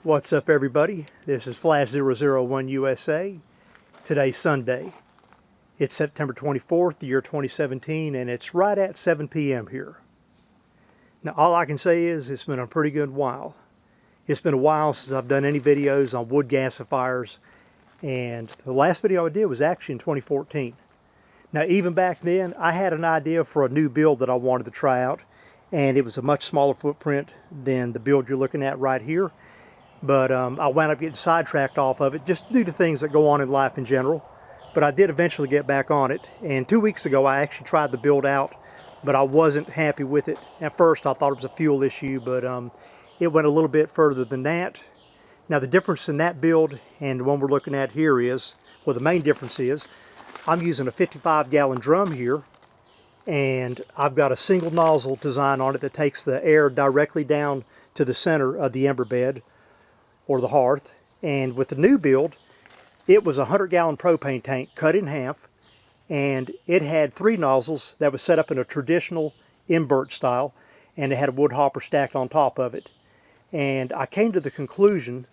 What's up, everybody? This is Flash001 USA. Today's Sunday. It's September 24th, the year 2017, and it's right at 7 p.m. here. Now, all I can say is it's been a pretty good while. It's been a while since I've done any videos on wood gasifiers, and the last video I did was actually in 2014. Now, even back then, I had an idea for a new build that I wanted to try out, and it was a much smaller footprint than the build you're looking at right here. But I wound up getting sidetracked off of it just due to things that go on in life in general. But I did eventually get back on it. And 2 weeks ago, I actually tried the build out, but I wasn't happy with it. At first, I thought it was a fuel issue, but it went a little bit further than that. Now, the difference in that build and the one we're looking at here is, well, the main difference is, I'm using a 55-gallon drum here, and I've got a single nozzle design on it that takes the air directly down to the center of the ember bed, or the hearth. And with the new build, it was a 100-gallon propane tank cut in half, and it had 3 nozzles that was set up in a traditional invert style, and it had a wood hopper stacked on top of it. And I came to the conclusion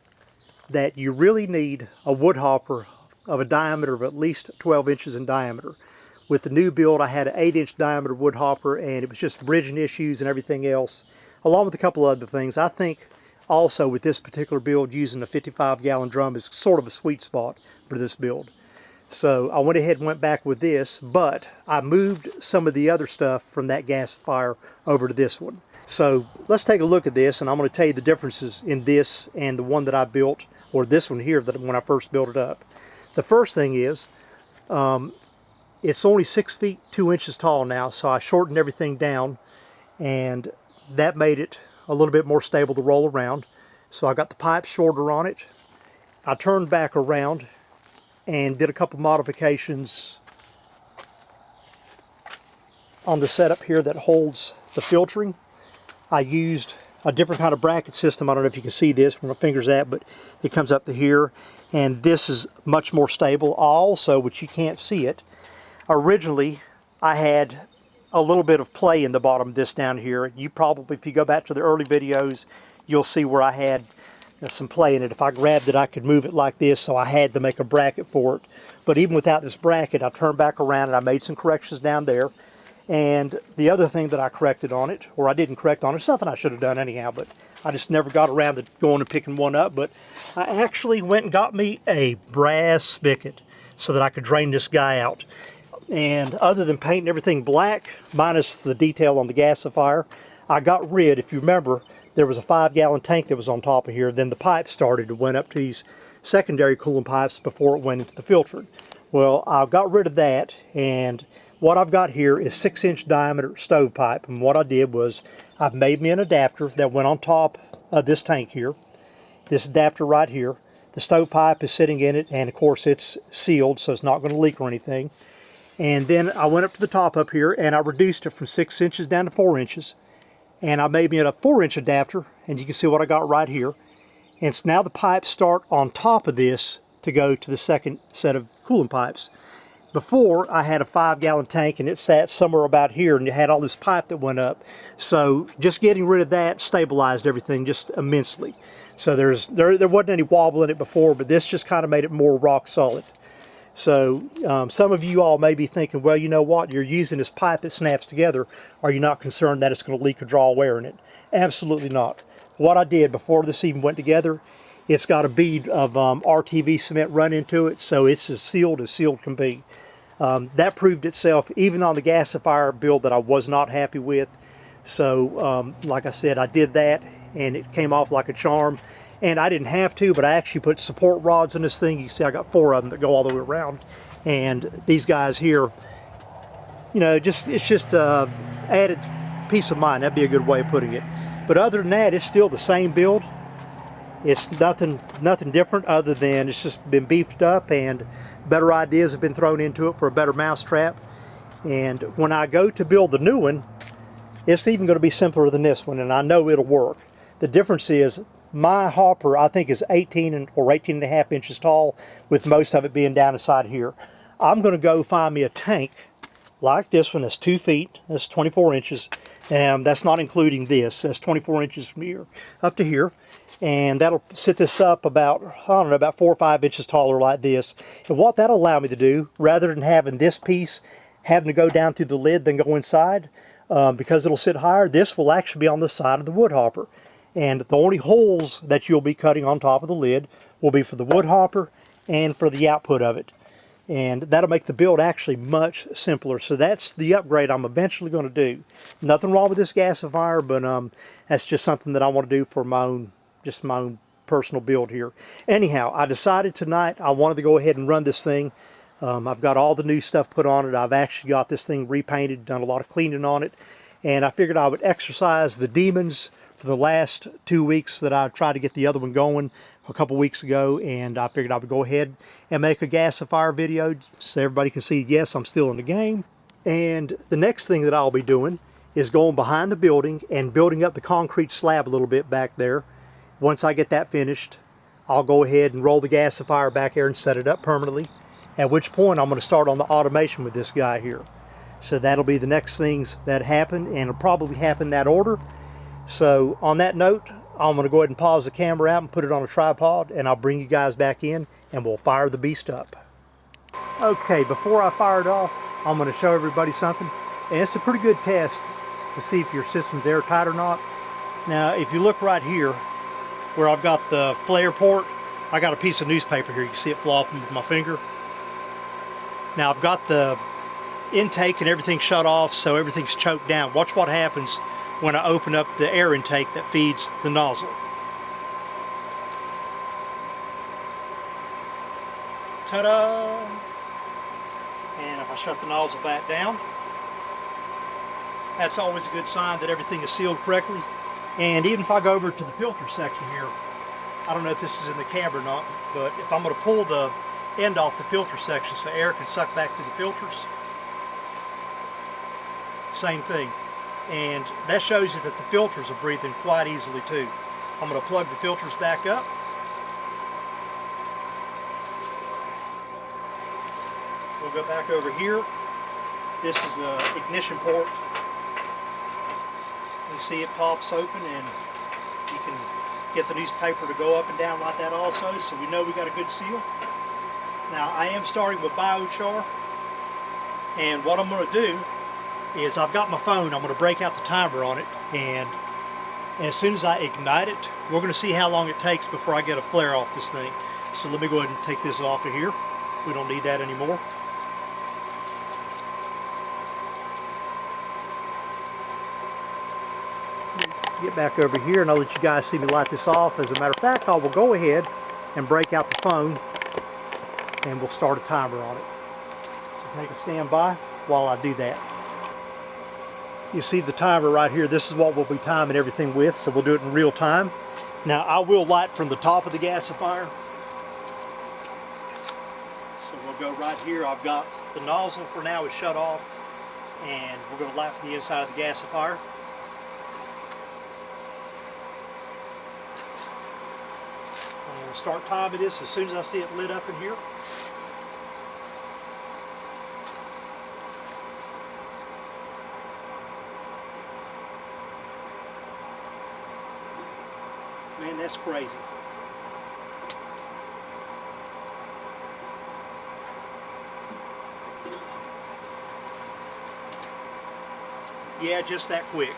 that you really need a wood hopper of a diameter of at least 12 inches in diameter. With the new build, I had an 8-inch diameter wood hopper, and it was just bridging issues and everything else, along with a couple other things. I think also, with this particular build, using a 55-gallon drum is sort of a sweet spot for this build. So I went ahead and went back with this, but I moved some of the other stuff from that gasifier over to this one. So let's take a look at this, and I'm going to tell you the differences in this and the one that I built, or this one here that when I first built it up. The first thing is, it's only 6 feet 2 inches tall now, so I shortened everything down, and that made it a little bit more stable to roll around. So I got the pipe shorter on it. I turned back around and did a couple modifications on the setup here that holds the filtering. I used a different kind of bracket system. I don't know if you can see this where my finger's at, but it comes up to here, and this is much more stable. Also, which you can't see it, originally I had a little bit of play in the bottom of this down here. You probably, if you go back to the early videos, you'll see where I had some play in it. If I grabbed it, I could move it like this, so I had to make a bracket for it. But even without this bracket, I turned back around and I made some corrections down there. And the other thing that I corrected on it, or I didn't correct on it, something I should have done anyhow, but I just never got around to going and picking one up. But I actually went and got me a brass spigot so that I could drain this guy out. And other than painting everything black, minus the detail on the gasifier, I got rid, if you remember, there was a 5-gallon tank that was on top of here. Then the pipe started to went up to these secondary cooling pipes before it went into the filtering. Well, I got rid of that, and what I've got here is 6-inch diameter stovepipe. And what I did was I've made me an adapter that went on top of this tank here. This adapter right here. The stovepipe is sitting in it, and of course it's sealed, so it's not going to leak or anything. And then I went up to the top up here, and I reduced it from 6 inches down to 4 inches. And I made me a 4-inch adapter, and you can see what I got right here. And so now the pipes start on top of this to go to the second set of cooling pipes. Before, I had a 5-gallon tank, and it sat somewhere about here, and it had all this pipe that went up. So just getting rid of that stabilized everything just immensely. So there wasn't any wobble in it before, but this just kind of made it more rock solid. So some of you all may be thinking, well, you know what, you're using this pipe that snaps together. Are you not concerned that it's going to leak or draw wear in it? Absolutely not. What I did before this even went together, it's got a bead of RTV cement run into it, so it's as sealed can be. That proved itself even on the gasifier build that I was not happy with. So like I said, I did that, and it came off like a charm. And I didn't have to, but I actually put support rods in this thing. You can see I got 4 of them that go all the way around. And these guys here, you know, it's just added peace of mind. That'd be a good way of putting it. But other than that, it's still the same build. It's nothing different other than it's just been beefed up, and better ideas have been thrown into it for a better mousetrap. And when I go to build the new one, it's even going to be simpler than this one, and I know it'll work. The difference is, my hopper, I think, is 18 or 18.5 inches tall, with most of it being down inside here. I'm going to go find me a tank like this one that's 2 feet, that's 24 inches, and that's not including this. That's 24 inches from here up to here. and that'll sit this up about, I don't know, about 4 or 5 inches taller like this. And what that'll allow me to do, rather than having this piece having to go down through the lid then go inside, because it'll sit higher, this will actually be on the side of the wood hopper. And the only holes that you'll be cutting on top of the lid will be for the wood hopper and for the output of it. And that'll make the build actually much simpler. So that's the upgrade I'm eventually going to do. Nothing wrong with this gasifier, but that's just something that I want to do for my own, just my own personal build here. Anyhow, I decided tonight I wanted to go ahead and run this thing. I've got all the new stuff put on it. I've actually got this thing repainted, done a lot of cleaning on it, and I figured I would exercise the demons for the last 2 weeks that I tried to get the other one going a couple weeks ago, and I figured I would go ahead and make a gasifier video so everybody can see, yes, I'm still in the game. And the next thing that I'll be doing is going behind the building and building up the concrete slab a little bit back there. Once I get that finished, I'll go ahead and roll the gasifier back there and set it up permanently, at which point I'm going to start on the automation with this guy here. So that'll be the next things that happen, and it'll probably happen in that order. So on that note, I'm going to go ahead and pause the camera out and put it on a tripod, and I'll bring you guys back in and we'll fire the beast up. Okay, before I fire it off, I'm going to show everybody something, and it's a pretty good test to see if your system's airtight or not. Now if you look right here where I've got the flare port, I got a piece of newspaper here. You can see it flopping with my finger. Now I've got the intake and everything shut off, so everything's choked down. Watch what happens when I open up the air intake that feeds the nozzle. Ta-da! And if I shut the nozzle back down, that's always a good sign that everything is sealed correctly. And even if I go over to the filter section here, I don't know if this is in the camera or not, but if I'm going to pull the end off the filter section so air can suck back through the filters, same thing. And that shows you that the filters are breathing quite easily too. I'm going to plug the filters back up. We'll go back over here. This is the ignition port. You see it pops open, and you can get the newspaper to go up and down like that also, so we know we got a good seal. Now I am starting with biochar, and what I'm going to do is I've got my phone. I'm going to break out the timer on it, and as soon as I ignite it, we're going to see how long it takes before I get a flare off this thing. So let me go ahead and take this off of here. We don't need that anymore. Get back over here and I'll let you guys see me light this off. As a matter of fact, I will go ahead and break out the phone and we'll start a timer on it. So take a standby while I do that. You see the timer right here. This is what we'll be timing everything with, so we'll do it in real time. Now I will light from the top of the gasifier. So we'll go right here. I've got the nozzle for now is shut off, and we're going to light from the inside of the gasifier. And we'll start timing this as soon as I see it lit up in here. Man, that's crazy. Yeah, just that quick.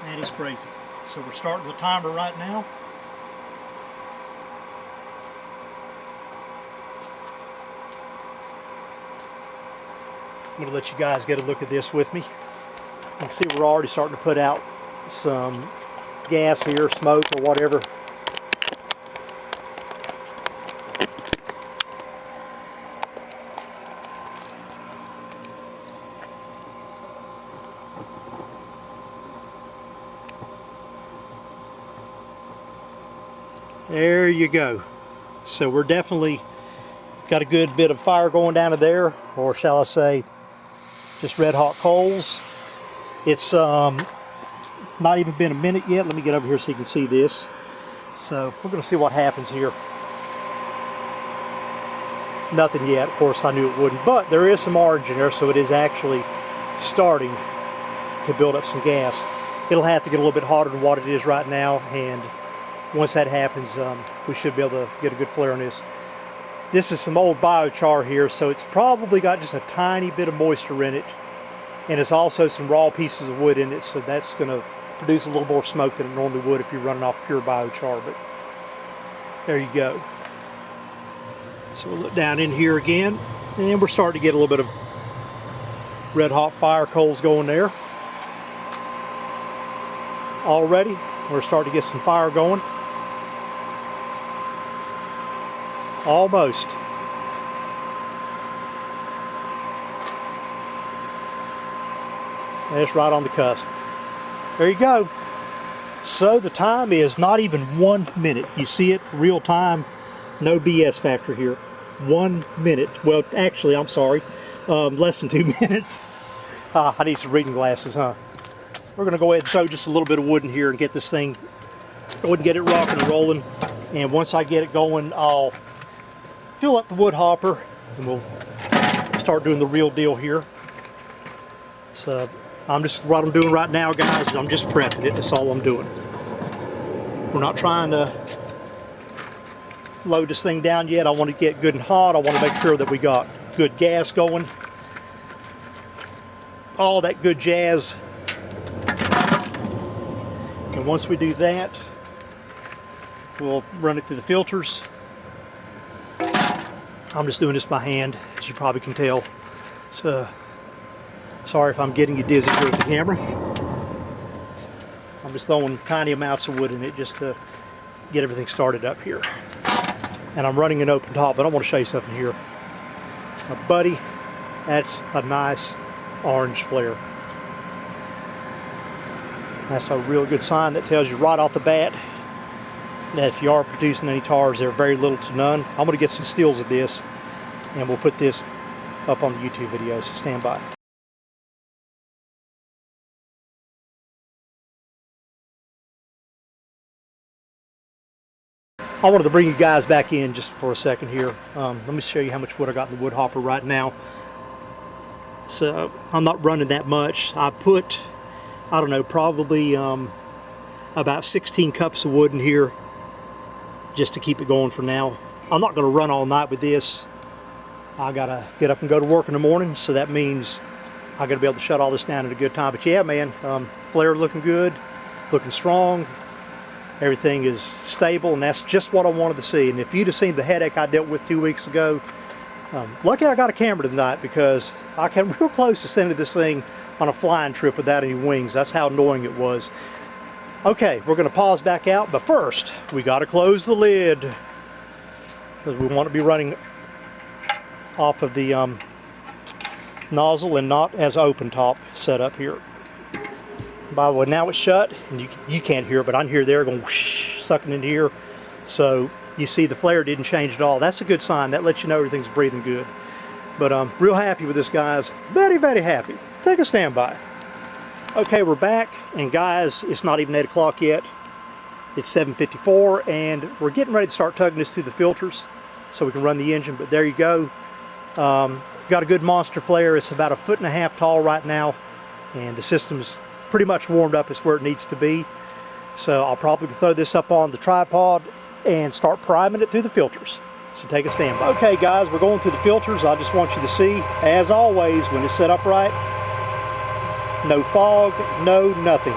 That is crazy. So we're starting the timer right now. I'm going to let you guys get a look at this with me. You can see we're already starting to put out some gas here, smoke or whatever. There you go. So we're definitely got a good bit of fire going down to there, or shall I say just red hot coals. It's not even been a minute yet. Let me get over here so you can see this. So we're going to see what happens here. Nothing yet. Of course I knew it wouldn't, but there is some orange in there, so it is actually starting to build up some gas. It'll have to get a little bit hotter than what it is right now, and once that happens, we should be able to get a good flare on this. This is some old biochar here, so it's probably got just a tiny bit of moisture in it, and it's also some raw pieces of wood in it, so that's going to produce a little more smoke than it normally would if you're running off pure biochar. But there you go. So we'll look down in here again, and we're starting to get a little bit of red hot fire coals going there. Already, we're starting to get some fire going. Almost. That's right on the cusp. There you go. So the time is not even 1 minute. You see it, real time, no BS factor here. 1 minute. Well, actually, I'm sorry, less than 2 minutes. I need some reading glasses, huh? We're gonna go ahead and throw just a little bit of wood in here and get this thing, go ahead and get it rocking and rolling. And once I get it going, I'll fill up the wood hopper and we'll start doing the real deal here. So what I'm doing right now, guys, is I'm just prepping it. That's all I'm doing. We're not trying to load this thing down yet. I want to get good and hot. I want to make sure that we got good gas going. All that good jazz. And once we do that, we'll run it through the filters. I'm just doing this by hand, as you probably can tell. So, sorry if I'm getting you dizzy here with the camera. I'm just throwing tiny amounts of wood in it just to get everything started up here. And I'm running an open top, but I want to show you something here. Now, buddy, that's a nice orange flare. That's a real good sign. That tells you right off the bat that if you are producing any tars, they're very little to none. I'm going to get some stills of this, and we'll put this up on the YouTube video, so stand by. I wanted to bring you guys back in just for a second here. Let me show you how much wood I got in the wood hopper right now. So I'm not running that much. I put, I don't know, probably about 16 cups of wood in here just to keep it going for now. I'm not going to run all night with this. I gotta get up and go to work in the morning, so that means I gotta be able to shut all this down at a good time. But yeah, man, flare looking good, looking strong. Everything is stable, and that's just what I wanted to see. And if you'd have seen the headache I dealt with 2 weeks ago, lucky I got a camera tonight, because I came real close to sending this thing on a flying trip without any wings. That's how annoying it was. Okay, we're going to pause back out, but first we got to close the lid, because we want to be running off of the nozzle and not as open top setup here. By the way, now it's shut, and you can't hear it, but I can hear there going whoosh, sucking into here. So you see the flare didn't change at all. That's a good sign. That lets you know everything's breathing good. But I'm real happy with this, guys. Very, very happy. Take a standby. Okay, we're back, and guys, it's not even 8 o'clock yet. It's 7:54, and we're getting ready to start tugging this through the filters so we can run the engine. But there you go. Got a good monster flare. It's about 1.5 feet tall right now, and the system's pretty much warmed up. It's where it needs to be. So I'll probably throw this up on the tripod and start priming it through the filters. So take a standby. Okay, guys, we're going through the filters. I just want you to see, as always, when it's set up right, no fog, no nothing.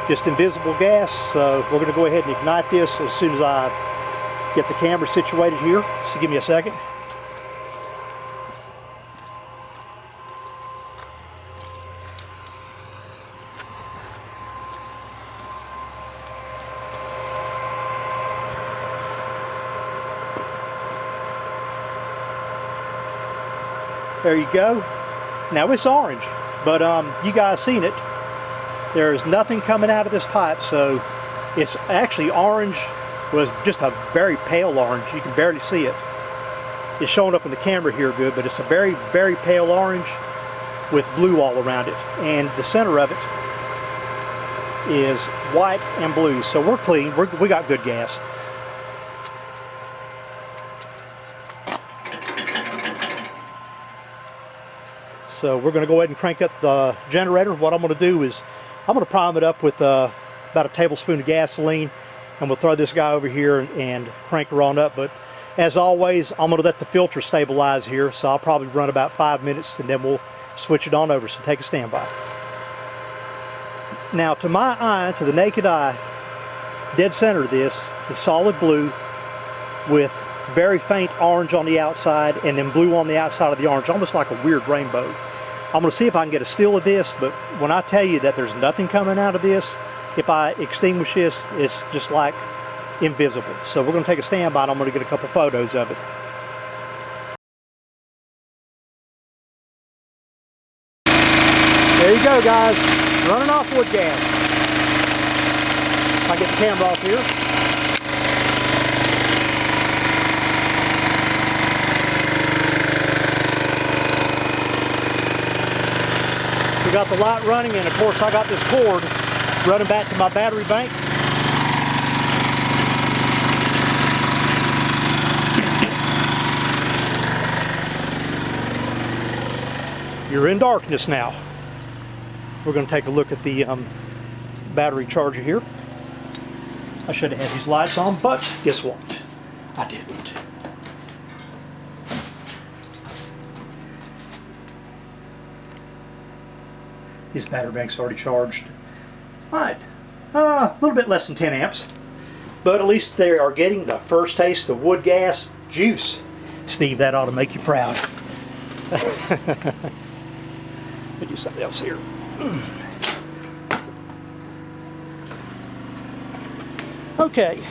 Just invisible gas. So we're going to go ahead and ignite this as soon as I get the camera situated here. So give me a second. There you go. Now it's orange, but you guys seen it. There is nothing coming out of this pipe, so it's actually orange. Was just a very pale orange. You can barely see it. It's showing up in the camera here good, but it's a very, very pale orange with blue all around it. And the center of it is white and blue. So we're clean. We got good gas. So we're going to go ahead and crank up the generator. What I'm going to do is I'm going to prime it up with about a tablespoon of gasoline and we'll throw this guy over here and crank her on up. But as always, I'm going to let the filter stabilize here, so I'll probably run about 5 minutes and then we'll switch it on over. So take a standby. Now, to my eye, to the naked eye, dead center of this is solid blue with very faint orange on the outside and then blue on the outside of the orange, almost like a weird rainbow. I'm going to see if I can get a still of this, but when I tell you that there's nothing coming out of this, if I extinguish this, it's just like invisible. So we're going to take a standby and I'm going to get a couple photos of it. There you go, guys, running off wood gas. If I get the camera off here. We got the light running, and of course I got this cord running back to my battery bank. You're in darkness now. We're going to take a look at the battery charger here. I should have had these lights on, but guess what? I didn't. This battery bank's already charged. Alright, a little bit less than 10 amps. But at least they are getting the first taste of wood gas juice. Steve, that ought to make you proud. Let me do something else here. Okay,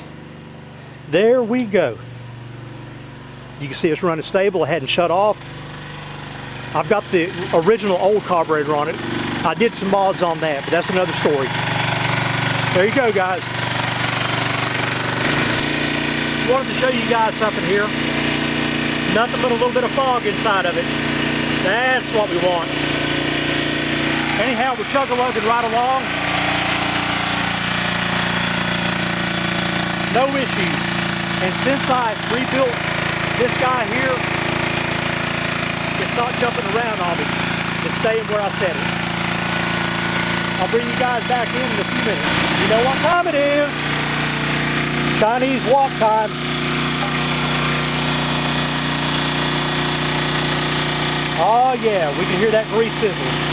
there we go. You can see it's running stable. I hadn't shut off. I've got the original old carburetor on it. I did some mods on that, but that's another story. There you go, guys. Wanted to show you guys something here. Nothing but a little bit of fog inside of it. That's what we want. Anyhow, we're chug-a-lugging right along. No issues. And since I rebuilt this guy here, it's not jumping around on me. It's staying where I set it. I'll bring you guys back in a few minutes. You know what time it is. Chinese walk time. Oh yeah, we can hear that grease sizzling.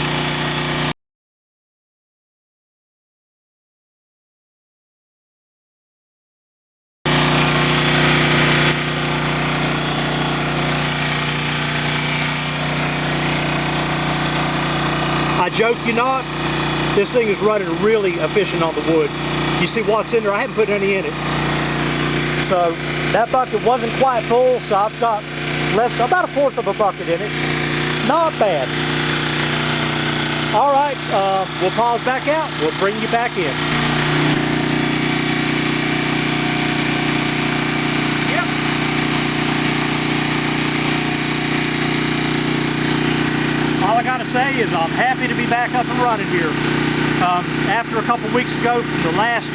I joke you not, this thing is running really efficient on the wood. You see what's in there? I haven't put any in it. So that bucket wasn't quite full, so I've got about a fourth of a bucket in it. Not bad. All right, we'll pause back out. We'll bring you back in. All I gotta say is I'm happy to be back up and running here. After a couple weeks ago from the last,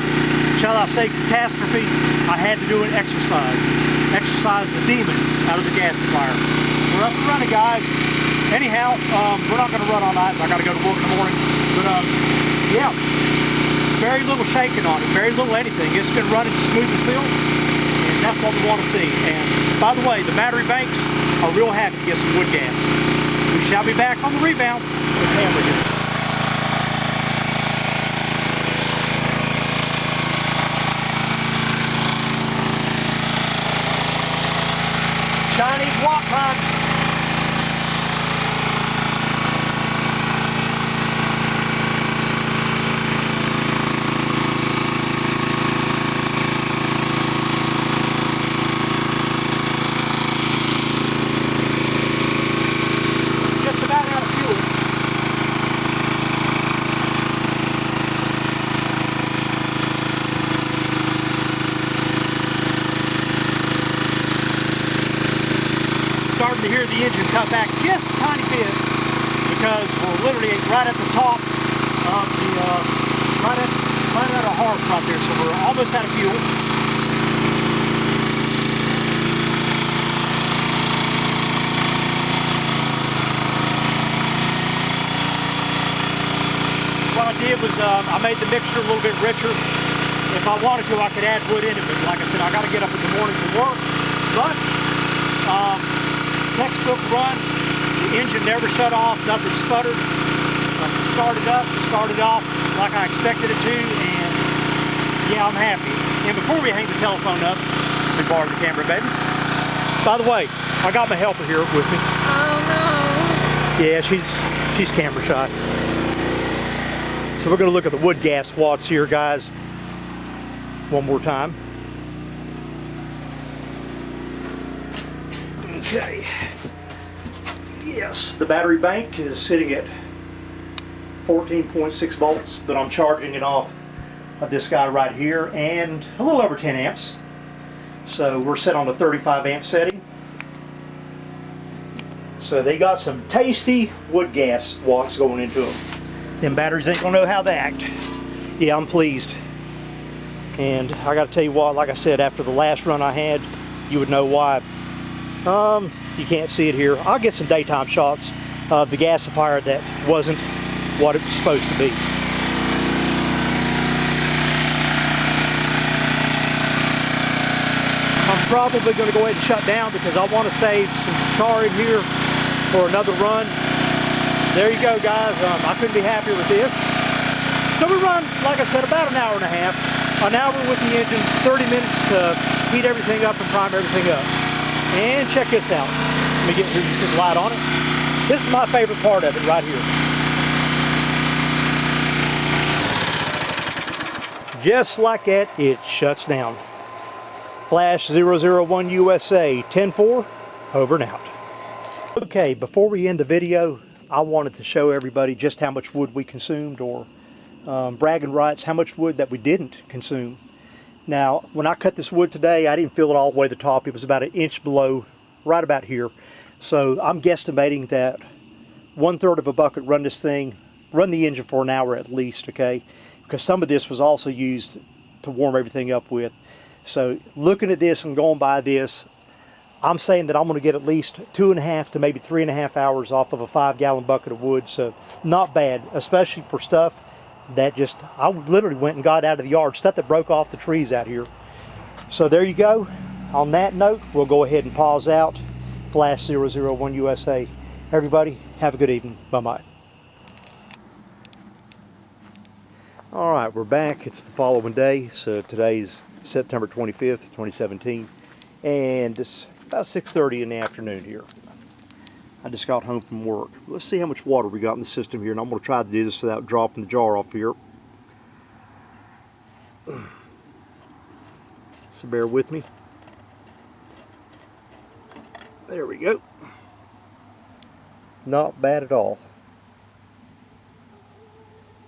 shall I say, catastrophe, I had to do an exercise. Exercise the demons out of the gasifier. We're up and running, guys. Anyhow, we're not gonna run all night. I gotta go to work in the morning. But yeah, very little shaking on it, very little anything. It's been running smooth as silk, and that's what we want to see. And by the way, the battery banks are real happy to get some wood gas. We shall be back on the rebound with hamburgers. Chinese walk time. Starting to hear the engine cut back just a tiny bit because we're literally right at the top of the right at our hard right there, so we're almost out of fuel. What I did was I made the mixture a little bit richer. If I wanted to, I could add wood in it, but like I said, I got to get up in the morning to work. But textbook run, the engine never shut off, nothing sputtered. Started up, started off like I expected it to, and yeah, I'm happy. And before we hang the telephone up, let me borrow the camera, baby. By the way, I got my helper here with me. Oh no. Yeah, she's camera shy. So we're going to look at the wood gas watts here, guys, one more time. Okay. Yes, the battery bank is sitting at 14.6 volts, but I'm charging it off of this guy right here, and a little over 10 amps. So we're set on the 35 amp setting. So they got some tasty wood gas watts going into them. Them batteries ain't gonna know how to act. Yeah, I'm pleased. And I gotta tell you what, like I said, after the last run I had, you would know why. You can't see it here. I'll get some daytime shots of the gasifier that wasn't what it was supposed to be. I'm probably going to go ahead and shut down because I want to save some char in here for another run. There you go, guys. I couldn't be happier with this. So we run, like I said, about an hour and a half. An hour with the engine, 30 minutes to heat everything up and prime everything up. And check this out. Let me get this light on it. This is my favorite part of it right here. Just like that, it shuts down. Flash 001 USA 10-4, over and out. Okay, before we end the video, I wanted to show everybody just how much wood we consumed, or bragging rights, how much wood that we didn't consume. Now, when I cut this wood today, I didn't fill it all the way to the top. It was about an inch below, right about here. So I'm guesstimating that 1/3 of a bucket run this thing, run the engine for an hour at least, okay? Because some of this was also used to warm everything up with. So looking at this and going by this, I'm saying that I'm going to get at least 2.5 to maybe 3.5 hours off of a 5-gallon bucket of wood. So not bad, especially for stuff that just, I literally went and got out of the yard, stuff that broke off the trees out here. So there you go. On that note, we'll go ahead and pause out. Flash 001 USA. Everybody, have a good evening. Bye-bye. Alright, we're back. It's the following day. So today's September 25th, 2017. And it's about 6:30 in the afternoon here. I just got home from work. Let's see how much water we got in the system here. And I'm going to try to do this without dropping the jar off here. So bear with me. There we go. Not bad at all.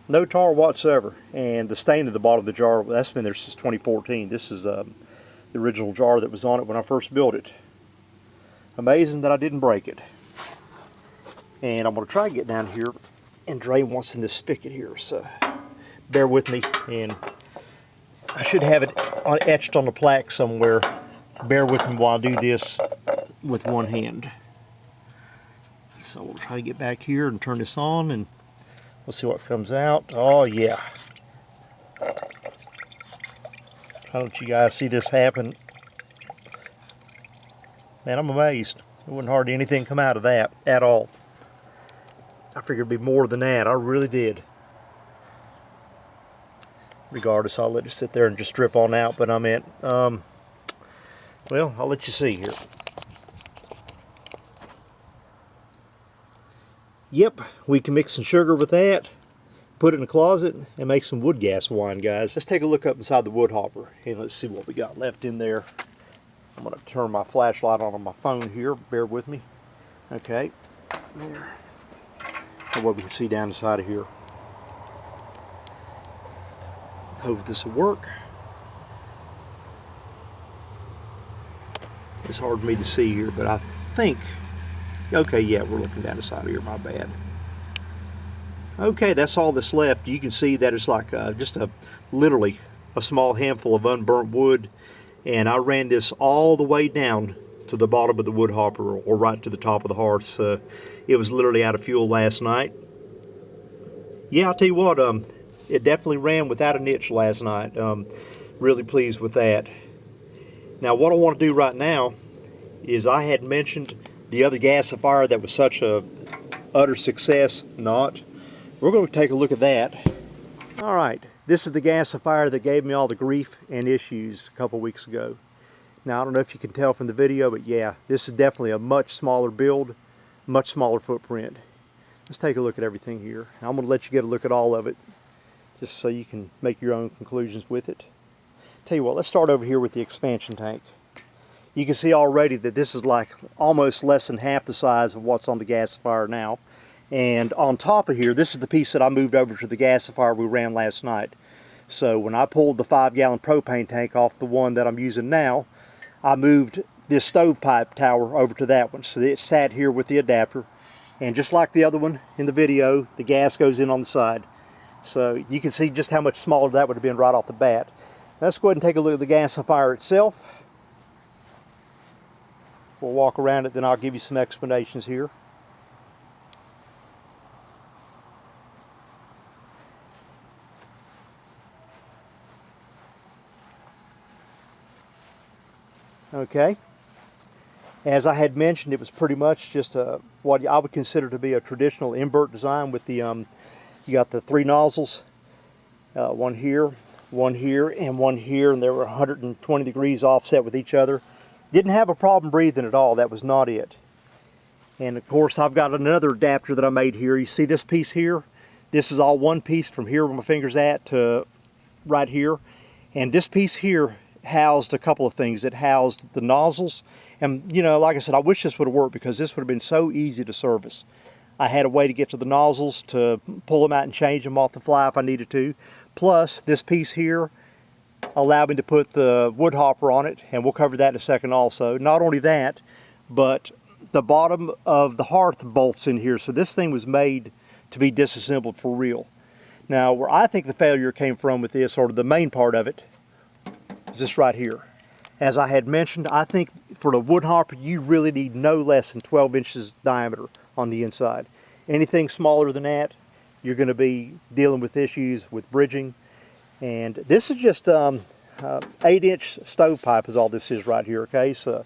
No tar whatsoever. And the stain at the bottom of the jar, that's been there since 2014. This is the original jar that was on it when I first built it. Amazing that I didn't break it. And I'm going to try to get down here and drain what's in this spigot here. So bear with me. And I should have it etched on the plaque somewhere. Bear with me while I do this with one hand. So we'll try to get back here and turn this on, and we'll see what comes out. Oh yeah. Try to let you guys see this happen. Man, I'm amazed. There wasn't hardly anything come out of that at all. I figured it'd be more than that. I really did. Regardless, I'll let it sit there and just drip on out. But I meant, well, I'll let you see here. Yep, we can mix some sugar with that, put it in the closet, and make some wood gas wine, guys. Let's take a look up inside the wood hopper, and let's see what we got left in there. I'm going to turn my flashlight on my phone here. Bear with me. Okay. There. And what we can see down inside of here. Hope this will work. It's hard for me to see here, but I think... Okay, yeah, we're looking down the side of here, my bad. Okay, that's all that's left. You can see that it's like just literally a small handful of unburnt wood. And I ran this all the way down to the bottom of the wood hopper, or right to the top of the hearth. It was literally out of fuel last night. Yeah, I'll tell you what, it definitely ran without a niche last night. Really pleased with that. Now what I want to do right now is, I had mentioned the other gasifier that was such a utter success. Not. We're going to take a look at that. Alright, this is the gasifier that gave me all the grief and issues a couple weeks ago. Now I don't know if you can tell from the video, but yeah, this is definitely a much smaller build, much smaller footprint. Let's take a look at everything here. I'm going to let you get a look at all of it, just so you can make your own conclusions with it. Tell you what, let's start over here with the expansion tank. You can see already that this is like almost less than half the size of what's on the gasifier now. And on top of here, this is the piece that I moved over to the gasifier we ran last night. So when I pulled the 5-gallon propane tank off the one that I'm using now, I moved this stovepipe tower over to that one. So it sat here with the adapter. And just like the other one in the video, the gas goes in on the side. So you can see just how much smaller that would have been right off the bat. Let's go ahead and take a look at the gasifier itself. We'll walk around it, then I'll give you some explanations here. Okay, as I had mentioned, it was pretty much just what I would consider to be a traditional invert design with the, you got the 3 nozzles, one here, and one here, and they were 120 degrees offset with each other. Didn't have a problem breathing at all, that was not it. And of course I've got another adapter that I made here. You see this piece here? This is all one piece from here where my finger's at to right here. And this piece here housed a couple of things. It housed the nozzles, and you know, like I said, I wish this would have worked because this would have been so easy to service. I had a way to get to the nozzles to pull them out and change them off the fly if I needed to. Plus this piece here allowed me to put the wood hopper on it, and we'll cover that in a second also. Not only that, but the bottom of the hearth bolts in here, so this thing was made to be disassembled for real. Now where I think the failure came from with this, or the main part of it, this right here. As I had mentioned, I think for the wood hopper you really need no less than 12 inches diameter on the inside. Anything smaller than that, you're going to be dealing with issues with bridging. And this is just 8-inch stovepipe is all this is right here. Okay, so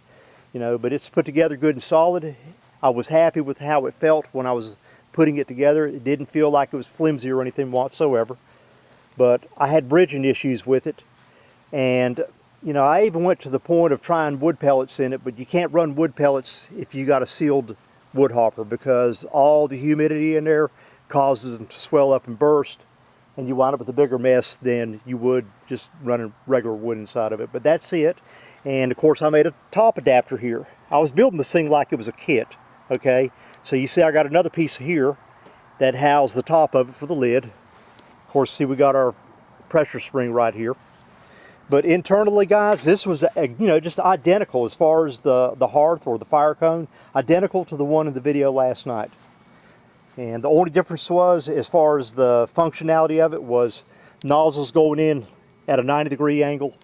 you know, but it's put together good and solid. I was happy with how it felt when I was putting it together. It didn't feel like it was flimsy or anything whatsoever, but I had bridging issues with it. And you know, I even went to the point of trying wood pellets in it, but you can't run wood pellets if you got a sealed wood hopper, because all the humidity in there causes them to swell up and burst, and you wind up with a bigger mess than you would just running regular wood inside of it. But that's it. And of course I made a top adapter here. I was building this thing like it was a kit. Okay, so you see I got another piece here that housed the top of it for the lid. Of course, see, we got our pressure spring right here. But internally, guys, this was, you know, just identical as far as the hearth or the fire cone, identical to the one in the video last night. And the only difference was, as far as the functionality of it, was nozzles going in at a 90-degree angle,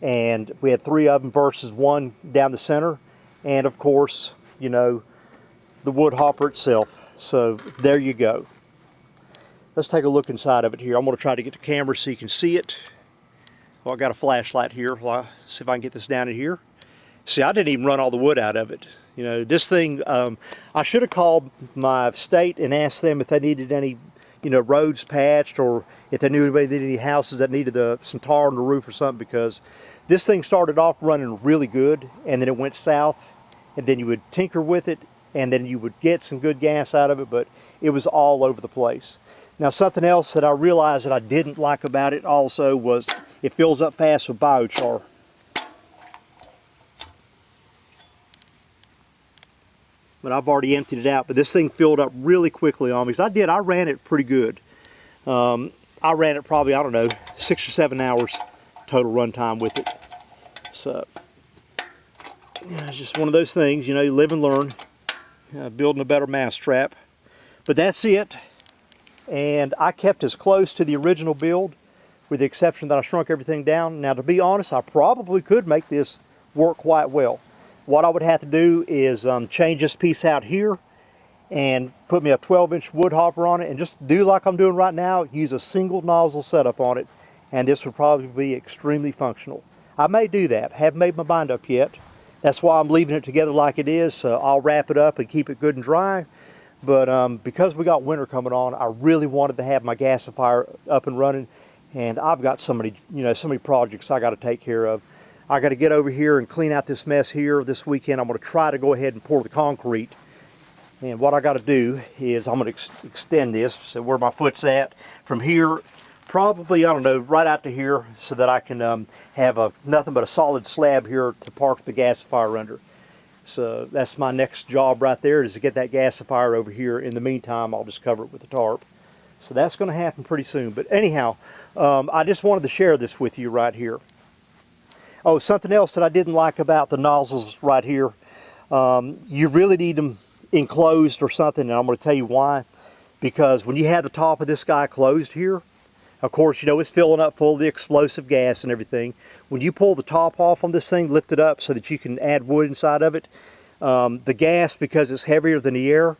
and we had 3 of them versus 1 down the center, and of course, you know, the wood hopper itself. So there you go. Let's take a look inside of it here. I'm going to try to get the camera so you can see it. Well, I got a flashlight here. Well, see if I can get this down in here. See, I didn't even run all the wood out of it. You know, this thing, I should have called my state and asked them if they needed any, you know, roads patched, or if they knew anybody that any houses that needed some tar on the roof or something, because this thing started off running really good, and then it went south, and then you would tinker with it, and then you would get some good gas out of it, but it was all over the place. Now, something else that I realized that I didn't like about it also was it fills up fast with biochar. But I've already emptied it out, but this thing filled up really quickly on me, because I ran it pretty good. I ran it probably, I don't know, 6 or 7 hours total run time with it. So, yeah, it's just one of those things, you know, you live and learn, building a better mousetrap. But that's it. And I kept as close to the original build, with the exception that I shrunk everything down. Now, to be honest, I probably could make this work quite well. What I would have to do is change this piece out here and put me a 12-inch wood hopper on it, and just do like I'm doing right now, use a single nozzle setup on it, and this would probably be extremely functional. I may do that. Haven't made my mind up yet. That's why I'm leaving it together like it is. So I'll wrap it up and keep it good and dry. But because we got winter coming on, I really wanted to have my gasifier up and running, and I've got so many, so many projects I got to take care of. I got to get over here and clean out this mess here this weekend. I'm going to try to go ahead and pour the concrete. And what I got to do is I'm going to extend this, so where my foot's at, from here, probably, I don't know, right out to here, so that I can have nothing but a solid slab here to park the gasifier under. So that's my next job right there, is to get that gasifier over here. In the meantime, I'll just cover it with a tarp. So that's going to happen pretty soon. But anyhow, I just wanted to share this with you right here. Oh, something else that I didn't like about the nozzles right here, you really need them enclosed or something, and I'm going to tell you why. Because when you have the top of this guy closed here, of course, it's filling up full of the explosive gas and everything. When you pull the top off on this thing, lift it up so that you can add wood inside of it, the gas, because it's heavier than the air,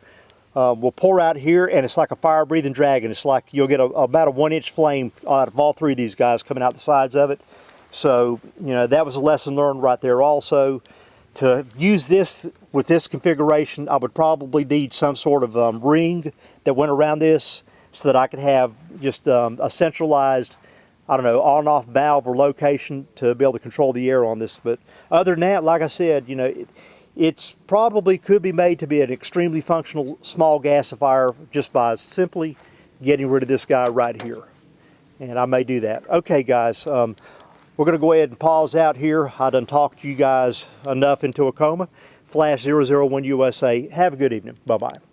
will pour out here, and it's like a fire-breathing dragon. It's like you'll get about a 1-inch flame out of all three of these guys coming out the sides of it. So, that was a lesson learned right there also. To use this with this configuration, I would probably need some sort of ring that went around this so that I could have just a centralized, I don't know, on-off valve or location to be able to control the air on this. But other than that, like I said, it's probably could be made to be an extremely functional small gasifier just by simply getting rid of this guy right here. And I may do that. Okay, guys. We're going to go ahead and pause out here. I done talked to you guys enough into a coma. Flash 001 USA. Have a good evening. Bye-bye.